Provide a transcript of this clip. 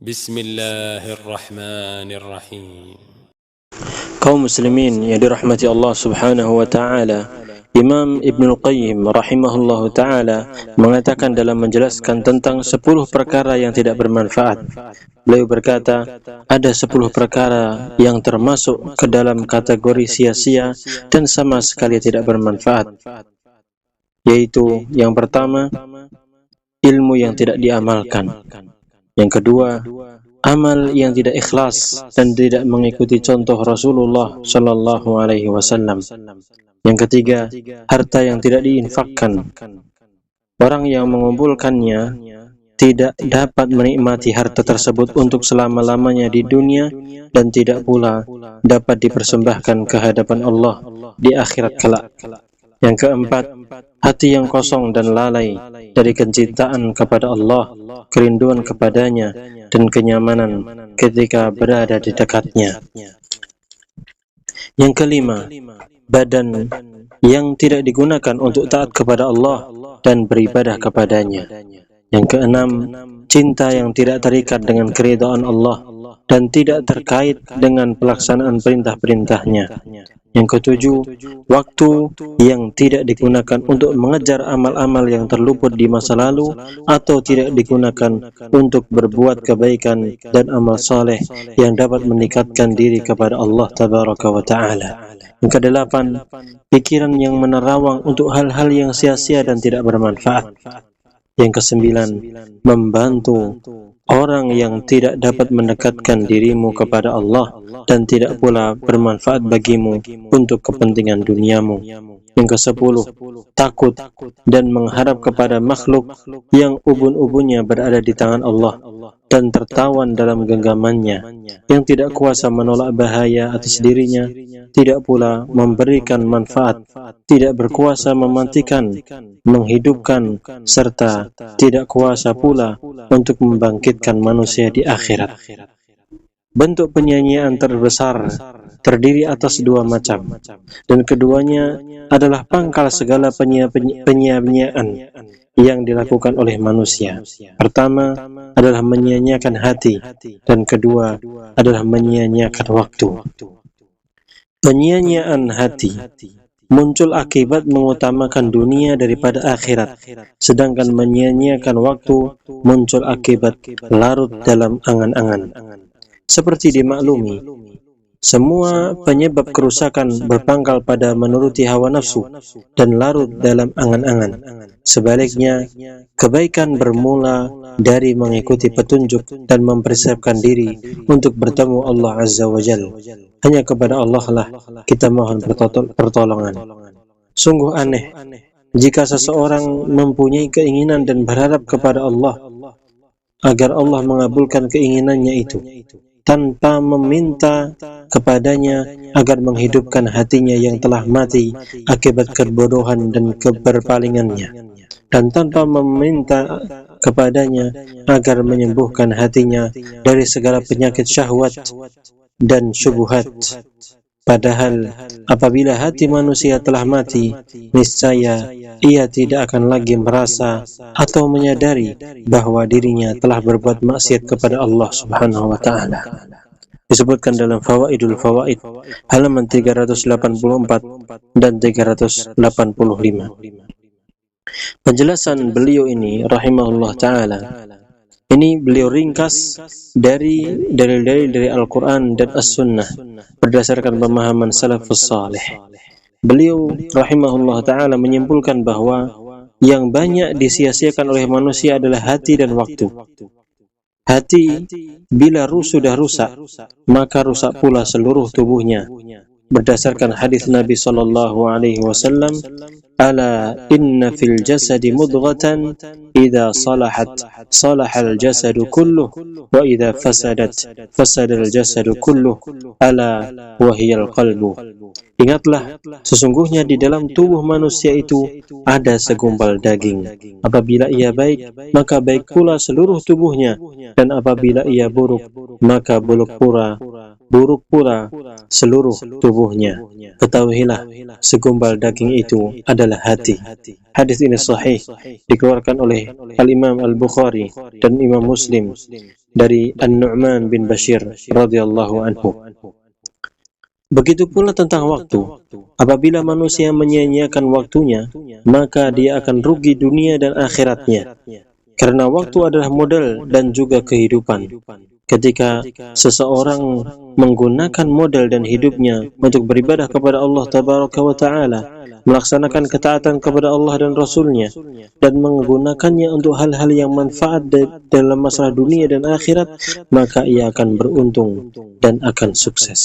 Bismillahirrahmanirrahim. Kaum muslimin yang dirahmati Allah Subhanahu wa taala, Imam Ibnul Qayyim rahimahullahu taala mengatakan dalam menjelaskan tentang 10 perkara yang tidak bermanfaat. Beliau berkata, ada 10 perkara yang termasuk ke dalam kategori sia-sia dan sama sekali tidak bermanfaat. Yaitu yang pertama, ilmu yang tidak diamalkan. Yang kedua, amal yang tidak ikhlas dan tidak mengikuti contoh Rasulullah sallallahu alaihi wasallam. Yang ketiga, harta yang tidak diinfakkan. Orang yang mengumpulkannya tidak dapat menikmati harta tersebut untuk selama-lamanya di dunia dan tidak pula dapat dipersembahkan ke hadapan Allah di akhirat kelak. Yang keempat, hati yang kosong dan lalai dari kecintaan kepada Allah, kerinduan kepadanya, dan kenyamanan ketika berada di dekatnya. Yang kelima, badan yang tidak digunakan untuk taat kepada Allah dan beribadah kepadanya. Yang keenam, cinta yang tidak terikat dengan keridhaan Allah dan tidak terkait dengan pelaksanaan perintah-perintahnya. Yang ketujuh, waktu yang tidak digunakan untuk mengejar amal-amal yang terluput di masa lalu atau tidak digunakan untuk berbuat kebaikan dan amal saleh yang dapat meningkatkan diri kepada Allah Tabaraka wa Ta'ala. Yang kedelapan, pikiran yang menerawang untuk hal-hal yang sia-sia dan tidak bermanfaat. Yang kesembilan, membantu orang yang tidak dapat mendekatkan dirimu kepada Allah dan tidak pula bermanfaat bagimu untuk kepentingan duniamu. Yang kesepuluh, takut dan mengharap kepada makhluk yang ubun-ubunnya berada di tangan Allah dan tertawan dalam genggamannya, yang tidak kuasa menolak bahaya atas dirinya, tidak pula memberikan manfaat, tidak berkuasa mematikan, menghidupkan, serta tidak kuasa pula untuk membangkitkan manusia di akhirat. Bentuk penyanyian terbesar terdiri atas dua macam, dan keduanya adalah pangkal segala penyanyian yang dilakukan oleh manusia. Pertama adalah menyia-nyiakan hati, dan kedua adalah menyia-nyiakan waktu. Penyia-nyiaan hati muncul akibat mengutamakan dunia daripada akhirat, sedangkan menyia-nyiakan waktu muncul akibat larut dalam angan-angan. Seperti dimaklumi, semua penyebab kerusakan berpangkal pada menuruti hawa nafsu dan larut dalam angan-angan. Sebaliknya, kebaikan bermula dari mengikuti petunjuk dan mempersiapkan diri untuk bertemu Allah Azza wa Jalla. Hanya kepada Allah lah kita mohon pertolongan. Sungguh aneh jika seseorang mempunyai keinginan dan berharap kepada Allah agar Allah mengabulkan keinginannya itu, tanpa meminta kepadanya agar menghidupkan hatinya yang telah mati akibat kebodohan dan keberpalingannya, dan tanpa meminta kepadanya agar menyembuhkan hatinya dari segala penyakit syahwat dan syubhat. Padahal apabila hati manusia telah mati, niscaya ia tidak akan lagi merasa atau menyadari bahwa dirinya telah berbuat maksiat kepada Allah Subhanahu wa Ta'ala. Disebutkan dalam Fawaidul Fawaid halaman 384 dan 385. Penjelasan beliau ini rahimahullah ta'ala, ini beliau ringkas dari dalil-dalil dari Al-Quran dan As-Sunnah berdasarkan pemahaman salafus salih. Beliau rahimahullah ta'ala menyimpulkan bahwa yang banyak disia-siakan oleh manusia adalah hati dan waktu. Hati bila sudah rusak, maka rusak pula seluruh tubuhnya. Berdasarkan hadis Nabi sallallahu alaihi wasallam, ala inna fil jasadi mudghatan idza salahat salahal jasadu kulluh wa idza fasadat fasadal jasadu kulluh ala wahiyal qalbu. Ingatlah, sesungguhnya di dalam tubuh manusia itu ada segumpal daging. Apabila ia baik, maka baik pula seluruh tubuhnya, dan apabila ia buruk, maka buruk pula seluruh tubuhnya. Ketahuilah, segumpal daging itu adalah hati. Hadis ini sahih, dikeluarkan oleh Al-Imam Al-Bukhari dan Imam Muslim dari An-Nu'man bin Bashir radhiyallahu anhu. Begitu pula tentang waktu. Apabila manusia menyia-nyiakan waktunya, maka dia akan rugi dunia dan akhiratnya. Karena waktu adalah modal dan juga kehidupan. Ketika seseorang menggunakan modal dan hidupnya untuk beribadah kepada Allah Tabaraka wa Ta'ala, melaksanakan ketaatan kepada Allah dan Rasulnya, dan menggunakannya untuk hal-hal yang manfaat dalam masalah dunia dan akhirat, maka ia akan beruntung dan akan sukses.